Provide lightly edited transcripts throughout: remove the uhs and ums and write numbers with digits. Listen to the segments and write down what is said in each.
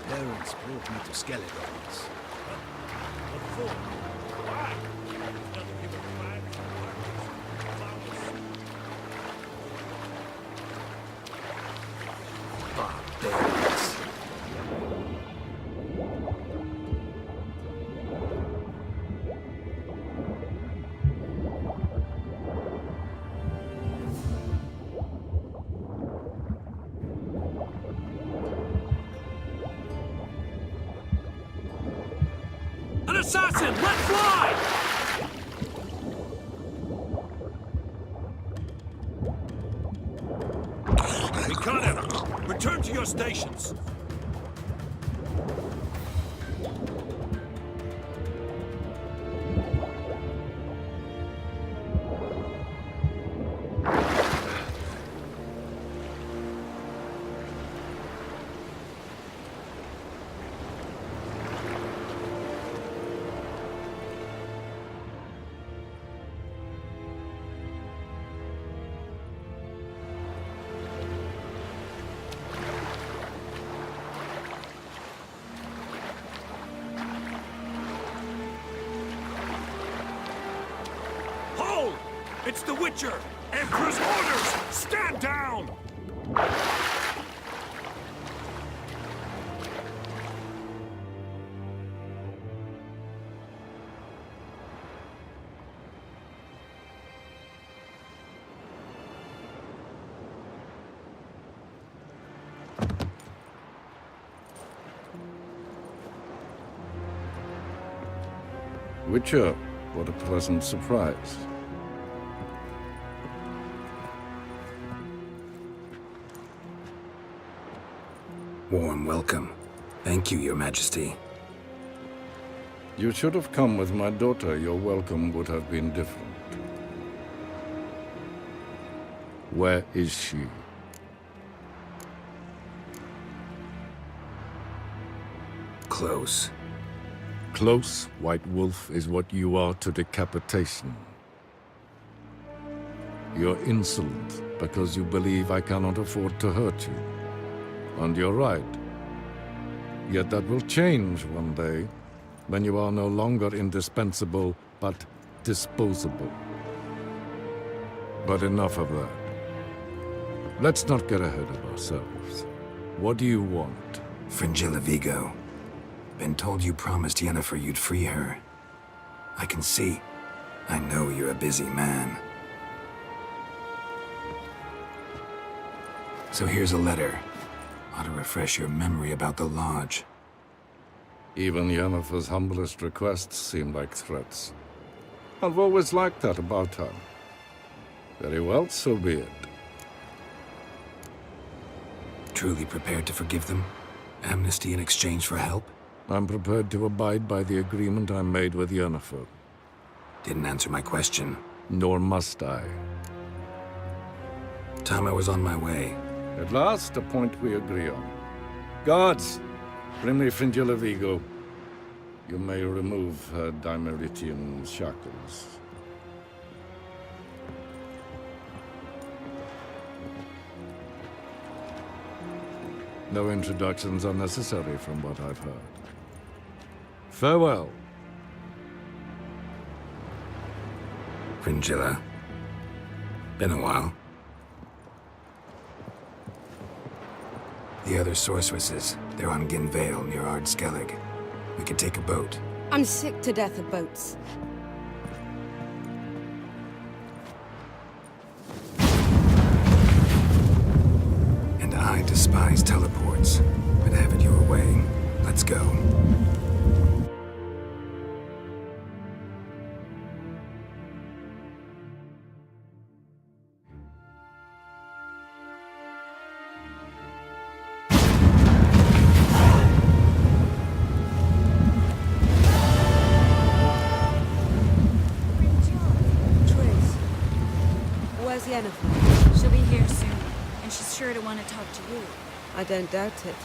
Parents brought me to Skeletons. What for? Why? Not to give a flag for Barbarians. An assassin! Let fly! We caught him! Return to your stations! Hold! It's the Witcher! Emperor's orders! Stand down! Witcher, what a pleasant surprise. Warm welcome. Thank you, Your Majesty. You should have come with my daughter. Your welcome would have been different. Where is she? Close. Close, White Wolf, is what you are to decapitation. You're insolent because you believe I cannot afford to hurt you. And you're right. Yet that will change one day, when you are no longer indispensable, but disposable. But enough of that. Let's not get ahead of ourselves. What do you want? Fringilla Vigo. Been told you promised Yennefer you'd free her. I can see. I know you're a busy man. So here's a letter. Ought to refresh your memory about the Lodge. Even Yennefer's humblest requests seem like threats. I've always liked that about her. Very well, so be it. Truly prepared to forgive them? Amnesty in exchange for help? I'm prepared to abide by the agreement I made with Yennefer. Didn't answer my question. Nor must I. Time I was on my way. At last, a point we agree on. Guards, bring me Fringilla Vigo. You may remove her Dimeritian shackles. No introductions are necessary from what I've heard. Farewell. Fringilla. Been a while. The other sorceresses, they're on Ginvale near Ard-Skellig. We could take a boat. I'm sick to death of boats. And I despise teleports. But have it your way. Let's go. Where's Yennefer? She'll be here soon, and she's sure to want to talk to you. I don't doubt it.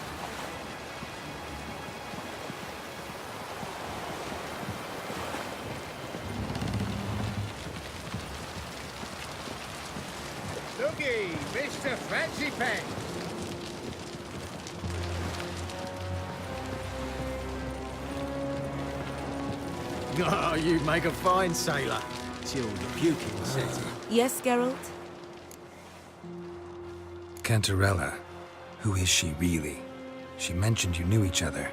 Looky, Mr. Fancy Pants. Oh, you make a fine sailor. Till the puking sets in. Yes, Geralt? Cantarella. Who is she really? She mentioned you knew each other.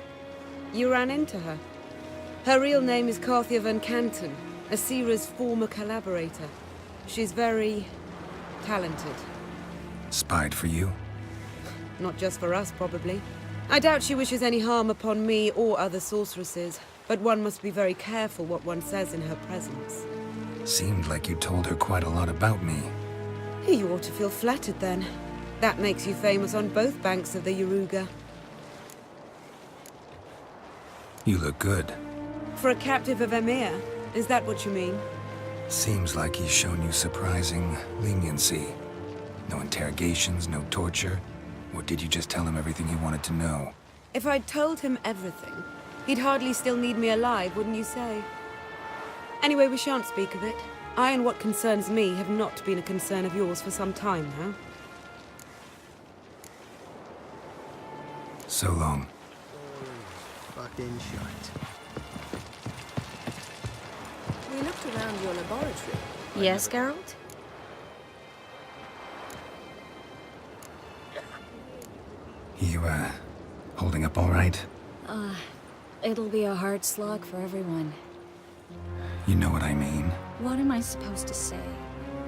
You ran into her. Her real name is Carthia van Canton, Asira's former collaborator. She's very talented. Spied for you? Not just for us, probably. I doubt she wishes any harm upon me or other sorceresses, but one must be very careful what one says in her presence. Seemed like you told her quite a lot about me. You ought to feel flattered then. That makes you famous on both banks of the Yaruga. You look good. For a captive of Emir, is that what you mean? Seems like he's shown you surprising leniency. No interrogations, no torture. Or did you just tell him everything he wanted to know? If I'd told him everything, he'd hardly still need me alive, wouldn't you say? Anyway, we shan't speak of it. I and what concerns me have not been a concern of yours for some time now. So long. Fucking shite. We looked around your laboratory. Yes, Geralt? You, holding up all right? It'll be a hard slog for everyone. You know what I mean. What am I supposed to say?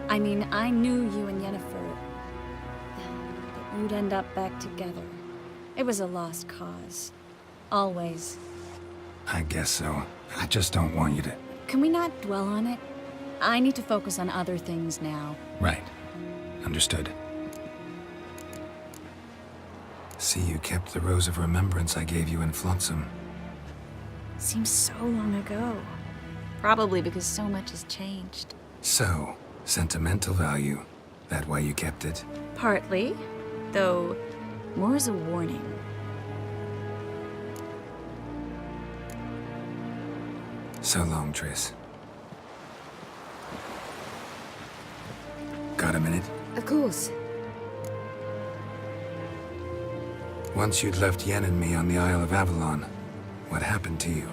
I mean, I knew you and Yennefer... that you'd end up back together. It was a lost cause. Always. I guess so. I just don't want you to... Can we not dwell on it? I need to focus on other things now. Right. Understood. See, you kept the Rose of Remembrance I gave you in Flotsam. Seems so long ago. Probably because so much has changed. So, sentimental value. That why you kept it? Partly, though more as a warning. So long, Triss. Got a minute? Of course. Once you'd left Yen and me on the Isle of Avalon, what happened to you?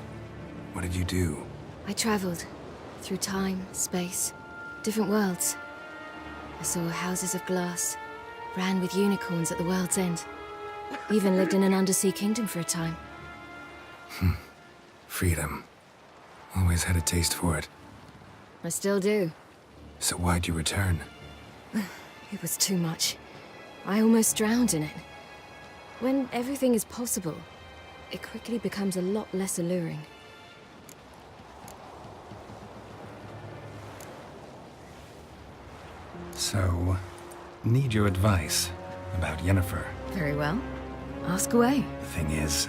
What did you do? I traveled through time, space, different worlds. I saw houses of glass, ran with unicorns at the world's end. Even lived in an undersea kingdom for a time. Freedom. Always had a taste for it. I still do. So why'd you return? It was too much. I almost drowned in it. When everything is possible, it quickly becomes a lot less alluring. So, need your advice about Yennefer. Very well. Ask away. The thing is,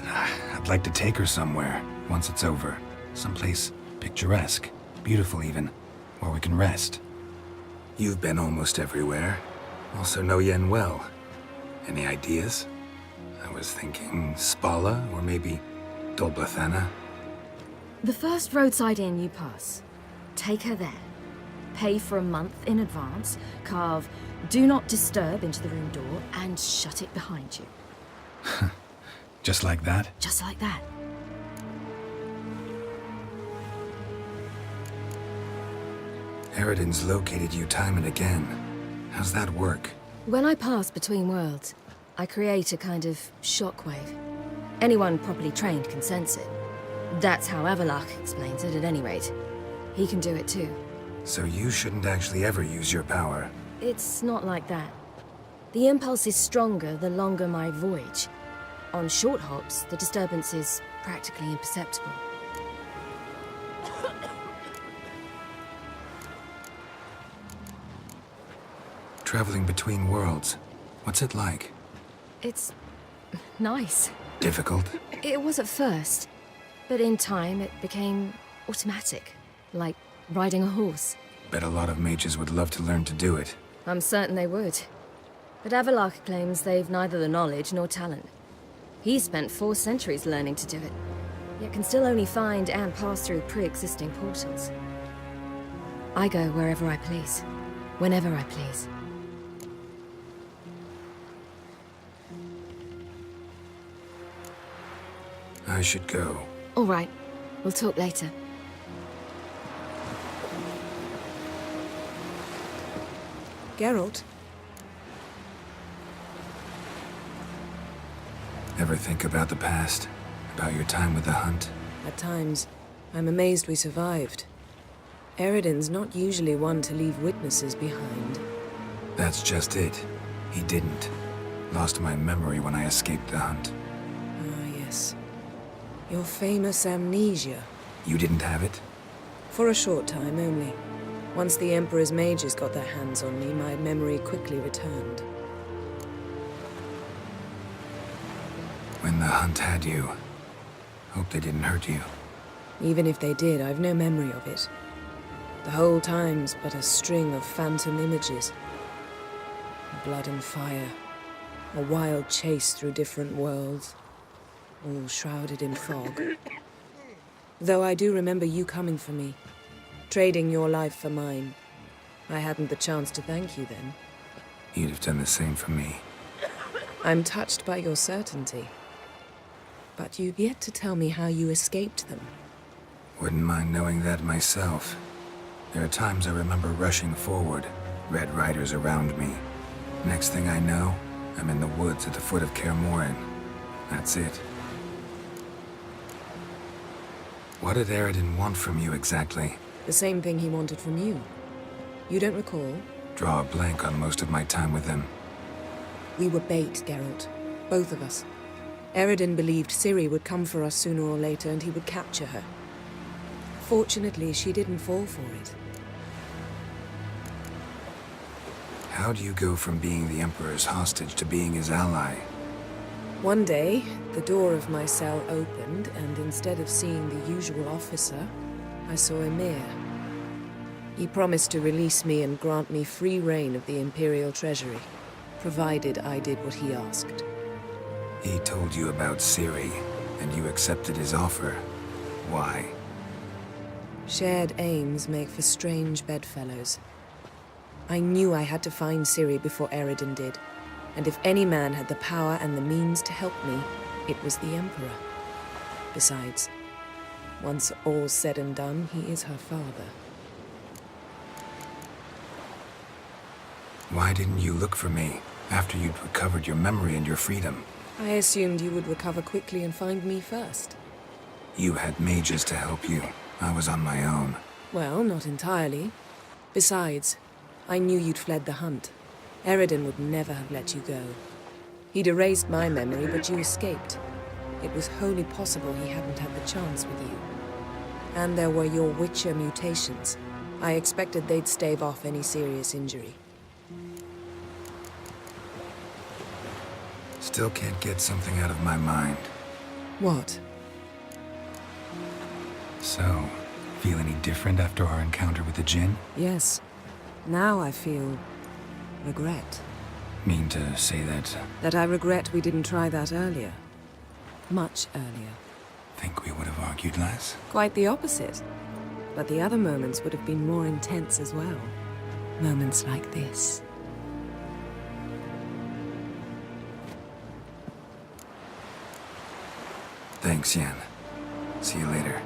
I'd like to take her somewhere once it's over. Someplace picturesque, beautiful even, where we can rest. You've been almost everywhere. Also know Yen well. Any ideas? I was thinking Spala, or maybe Dolblathana. The first roadside inn you pass. Take her there. Pay for a month in advance, carve "Do Not Disturb" into the room door, and shut it behind you. Just like that? Just like that. Eridan's located you time and again. How's that work? When I pass between worlds, I create a kind of shockwave. Anyone properly trained can sense it. That's how Avalok explains it, at any rate. He can do it too. So you shouldn't actually ever use your power. It's not like that. The impulse is stronger the longer my voyage. On short hops, the disturbance is practically imperceptible. Traveling between worlds, what's it like? It's nice. Difficult? It was at first, but in time it became automatic, like riding a horse. Bet a lot of mages would love to learn to do it. I'm certain they would. But Avalok claims they've neither the knowledge nor talent. He spent 4 centuries learning to do it, yet can still only find and pass through pre-existing portals. I go wherever I please, whenever I please. I should go. All right. We'll talk later. Geralt, Ever think about the past? About your time with the hunt? at times, I'm amazed we survived. Eridan's not usually one to leave witnesses behind. That's just it. He didn't. Lost my memory when I escaped the hunt. Ah, yes. Your famous amnesia. You didn't have it? For a short time only. Once the Emperor's mages got their hands on me, my memory quickly returned. When the hunt had you. Hope they didn't hurt you. Even if they did, I've no memory of it. The whole time's but a string of phantom images. Blood and fire. A wild chase through different worlds. All shrouded in fog. Though I do remember you coming for me. Trading your life for mine. I hadn't the chance to thank you then. You'd have done the same for me. I'm touched by your certainty. But you've yet to tell me how you escaped them. Wouldn't mind knowing that myself. There are times I remember rushing forward, Red Riders around me. Next thing I know, I'm in the woods at the foot of Kaer That's it. What did Eridan want from you exactly? The same thing he wanted from you. You don't recall? Draw a blank on most of my time with him. We were bait, Geralt. Both of us. Eridan believed Ciri would come for us sooner or later and he would capture her. Fortunately, she didn't fall for it. How do you go from being the Emperor's hostage to being his ally? One day, the door of my cell opened, and instead of seeing the usual officer, I saw Emir. He promised to release me and grant me free reign of the Imperial Treasury, provided I did what he asked. He told you about Ciri, and you accepted his offer. Why? Shared aims make for strange bedfellows. I knew I had to find Ciri before Eridan did, and if any man had the power and the means to help me, it was the Emperor. Besides, once all's said and done, he is her father. Why didn't you look for me after you'd recovered your memory and your freedom? I assumed you would recover quickly and find me first. You had mages to help you. I was on my own. Well, not entirely. Besides, I knew you'd fled the hunt. Eridan would never have let you go. He'd erased my memory, but you escaped. It was wholly possible he hadn't had the chance with you. And there were your Witcher mutations. I expected they'd stave off any serious injury. Still can't get something out of my mind. What? So, feel any different after our encounter with the Djinn? Yes. Now I feel regret. Mean to say that? That I regret we didn't try that earlier. Much earlier. Think we would have argued less? Quite the opposite. But the other moments would have been more intense as well. Moments like this. Thanks, Yen. See you later.